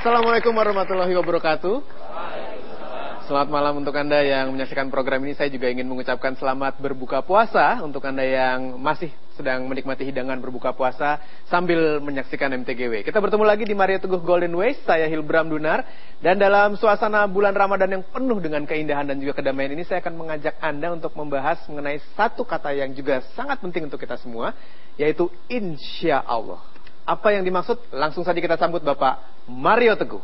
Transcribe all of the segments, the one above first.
Assalamualaikum warahmatullahi wabarakatuh. Selamat malam untuk Anda yang menyaksikan program ini. Saya juga ingin mengucapkan selamat berbuka puasa untuk Anda yang masih sedang menikmati hidangan berbuka puasa sambil menyaksikan MTGW. Kita bertemu lagi di Mario Teguh Golden Ways. Saya Hilbram Dunar. Dan dalam suasana bulan Ramadan yang penuh dengan keindahan dan juga kedamaian ini, saya akan mengajak Anda untuk membahas mengenai satu kata yang juga sangat penting untuk kita semua, yaitu insya Allah. Apa yang dimaksud? Langsung saja kita sambut Bapak Mario Teguh.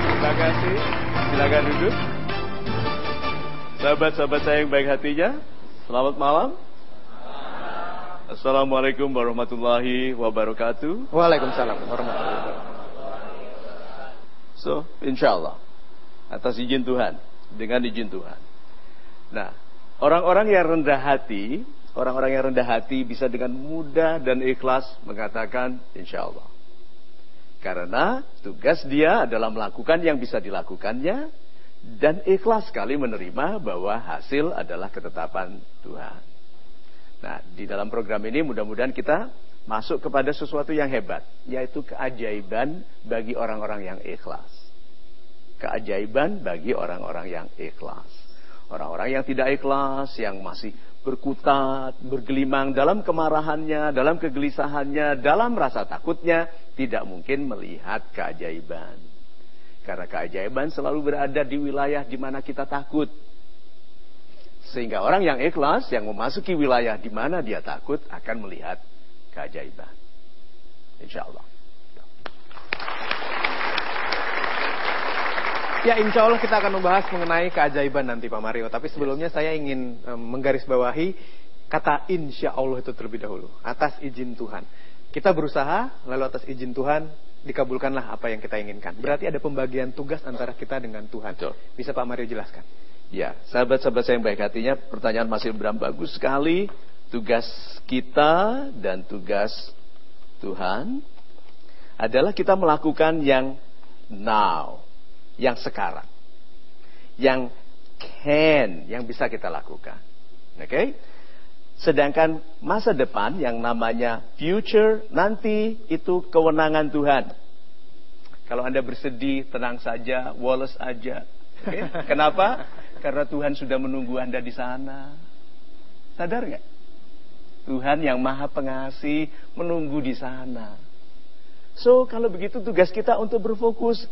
Terima kasih. Silakan duduk. Sahabat-sahabat saya yang baik hatinya, selamat malam. Assalamualaikum warahmatullahi wabarakatuh. Waalaikumsalam warahmatullahi wabarakatuh. So, insyaallah, atas izin Tuhan, dengan izin Tuhan. Nah, orang-orang yang rendah hati bisa dengan mudah dan ikhlas mengatakan insyaallah. Karena tugas dia adalah melakukan yang bisa dilakukannya dan ikhlas sekali menerima bahwa hasil adalah ketetapan Tuhan. Nah, di dalam program ini mudah-mudahan kita masuk kepada sesuatu yang hebat, yaitu keajaiban bagi orang-orang yang ikhlas. Keajaiban bagi orang-orang yang ikhlas. Orang-orang yang tidak ikhlas, yang masih berkutat, bergelimang dalam kemarahannya, dalam kegelisahannya, dalam rasa takutnya, tidak mungkin melihat keajaiban. Karena keajaiban selalu berada di wilayah di mana kita takut. Sehingga orang yang ikhlas, yang memasuki wilayah di mana dia takut, akan melihat keajaiban. Insyaallah. Ya, insya Allah kita akan membahas mengenai keajaiban nanti Pak Mario. Tapi sebelumnya saya ingin menggarisbawahi kata insya Allah itu terlebih dahulu. Atas izin Tuhan. Kita berusaha, lalu atas izin Tuhan dikabulkanlah apa yang kita inginkan. Berarti ada pembagian tugas antara kita dengan Tuhan. Betul. Bisa Pak Mario jelaskan? Ya, sahabat-sahabat saya yang baik hatinya, pertanyaan masih bagus sekali. Tugas kita dan tugas Tuhan adalah kita melakukan yang now, yang sekarang, yang yang bisa kita lakukan. Oke? Sedangkan masa depan yang namanya future, nanti itu kewenangan Tuhan. Kalau Anda bersedih, tenang saja, woles aja. Okay? Kenapa? Karena Tuhan sudah menunggu Anda di sana. Sadar nggak? Tuhan yang Maha Pengasih menunggu di sana. So, kalau begitu tugas kita untuk berfokus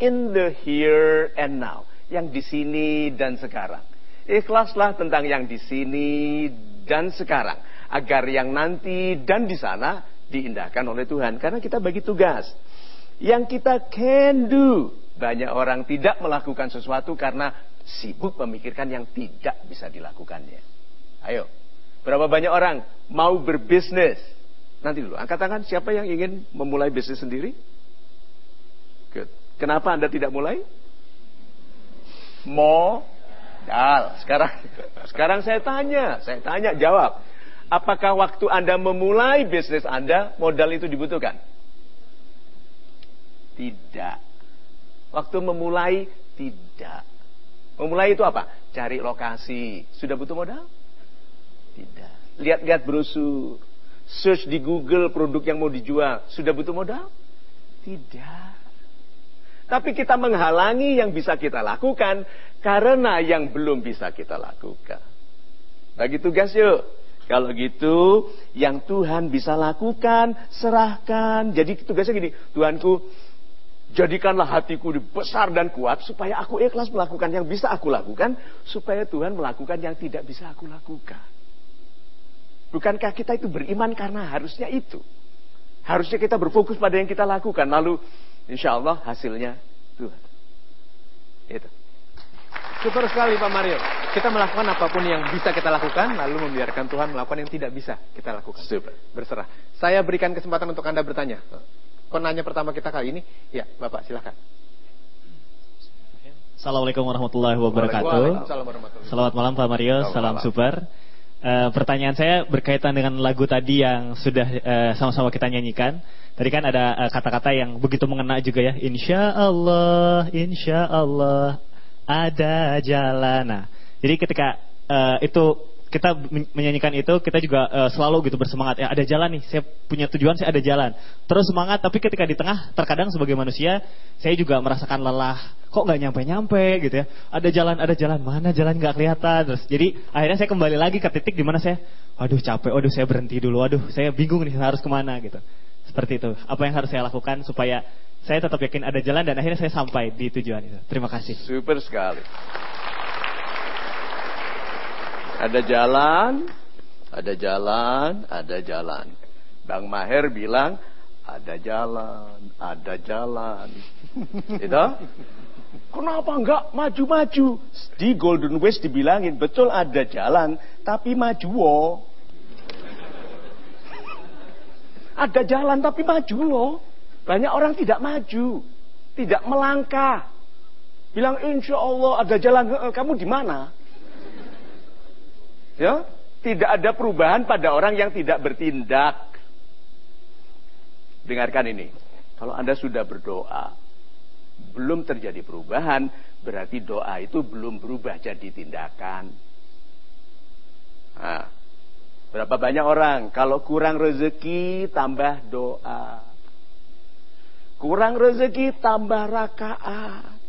in the here and now, yang di sini dan sekarang. Ikhlaslah tentang yang di sini dan sekarang, agar yang nanti dan di sana diindahkan oleh Tuhan. Karena kita bagi tugas yang kita can do. Banyak orang tidak melakukan sesuatu karena sibuk memikirkan yang tidak bisa dilakukannya. Ayo, berapa banyak orang mau berbisnis? Nanti dulu, angkat tangan siapa yang ingin memulai bisnis sendiri? Good. Kenapa Anda tidak mulai? Modal. Sekarang saya tanya, jawab. Apakah waktu Anda memulai bisnis Anda, modal itu dibutuhkan? Tidak. Waktu memulai, tidak. Memulai itu apa? Cari lokasi. Sudah butuh modal? Tidak. Lihat-lihat brosur. Search di Google produk yang mau dijual. Sudah butuh modal? Tidak. Tapi kita menghalangi yang bisa kita lakukan karena yang belum bisa kita lakukan. Bagi tugas yuk. Kalau gitu, yang Tuhan bisa lakukan, serahkan. Jadi tugasnya gini, Tuhanku, jadikanlah hatiku besar dan kuat supaya aku ikhlas melakukan yang bisa aku lakukan, supaya Tuhan melakukan yang tidak bisa aku lakukan. Bukankah kita itu beriman karena harusnya itu? Harusnya kita berfokus pada yang kita lakukan, lalu insya Allah hasilnya Tuhan. Itu. Super sekali Pak Mario. Kita melakukan apapun yang bisa kita lakukan, lalu membiarkan Tuhan melakukan yang tidak bisa kita lakukan. Super. Berserah. Saya berikan kesempatan untuk Anda bertanya. Penanya pertama kita kali ini, ya Bapak silakan. Assalamualaikum warahmatullahi wabarakatuh. Waalaikumsalam warahmatullahi wabarakatuh. Selamat malam Pak Mario, salam super. Pertanyaan saya berkaitan dengan lagu tadi yang sudah sama-sama kita nyanyikan. Tadi kan ada kata-kata yang begitu mengena juga ya. Insya Allah ada jalan. Nah, jadi ketika itu kita menyanyikan itu, kita juga selalu gitu bersemangat. Ya ada jalan nih, saya punya tujuan, saya ada jalan. Terus semangat, tapi ketika di tengah, terkadang sebagai manusia, saya juga merasakan lelah. Kok nggak nyampe-nyampe gitu ya? Ada jalan, mana jalan nggak kelihatan. Terus jadi akhirnya saya kembali lagi ke titik di mana saya, waduh capek, waduh saya berhenti dulu, waduh saya bingung nih harus kemana gitu. Seperti itu. Apa yang harus saya lakukan supaya saya tetap yakin ada jalan dan akhirnya saya sampai di tujuan itu. Terima kasih. Super sekali. Ada jalan, ada jalan, ada jalan. Bang Maher bilang, ada jalan, ada jalan. Itu? Kenapa enggak maju-maju? Di Golden West dibilangin, betul ada jalan, tapi maju wo. Ada jalan tapi maju loh. Banyak orang tidak maju, tidak melangkah. Bilang insya Allah ada jalan, kamu di mana? Ya, tidak ada perubahan pada orang yang tidak bertindak. Dengarkan ini. Kalau Anda sudah berdoa, belum terjadi perubahan, berarti doa itu belum berubah jadi tindakan. Nah, berapa banyak orang kalau kurang rezeki tambah doa, kurang rezeki tambah rakaat,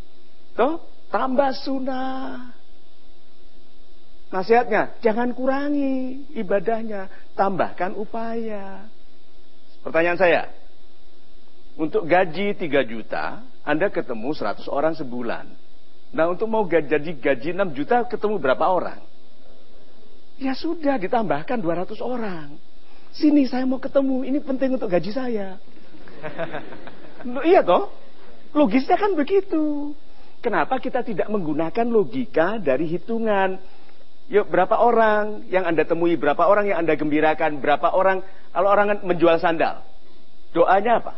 toh tambah sunnah. Nasihatnya, jangan kurangi ibadahnya, tambahkan upaya. Pertanyaan saya, untuk gaji 3 juta, Anda ketemu 100 orang sebulan. Nah untuk mau jadi gaji 6 juta, ketemu berapa orang? Ya sudah, ditambahkan 200 orang. Sini saya mau ketemu, ini penting untuk gaji saya. Iya toh? Logisnya kan begitu. Kenapa kita tidak menggunakan logika dari hitungan? Yuk, berapa orang yang Anda temui, berapa orang yang Anda gembirakan, berapa orang, kalau orang menjual sandal, doanya apa?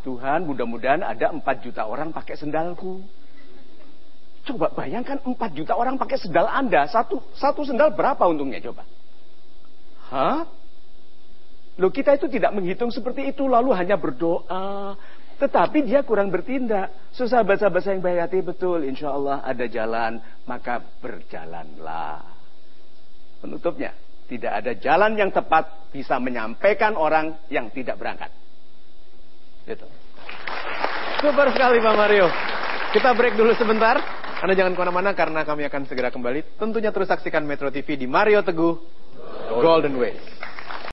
Tuhan, mudah-mudahan ada 4 juta orang pakai sendalku. Coba bayangkan 4 juta orang pakai sendal Anda, satu sendal berapa untungnya coba? Hah? Loh, kita itu tidak menghitung seperti itu, lalu hanya berdoa. Tetapi dia kurang bertindak. Sahabat-sahabat saya yang baik hati, betul, insya Allah ada jalan, maka berjalanlah. Penutupnya, tidak ada jalan yang tepat bisa menyampaikan orang yang tidak berangkat. Gitu. Super sekali Pak Mario. Kita break dulu sebentar. Anda jangan kemana-mana karena kami akan segera kembali. Tentunya terus saksikan Metro TV di Mario Teguh Golden Way.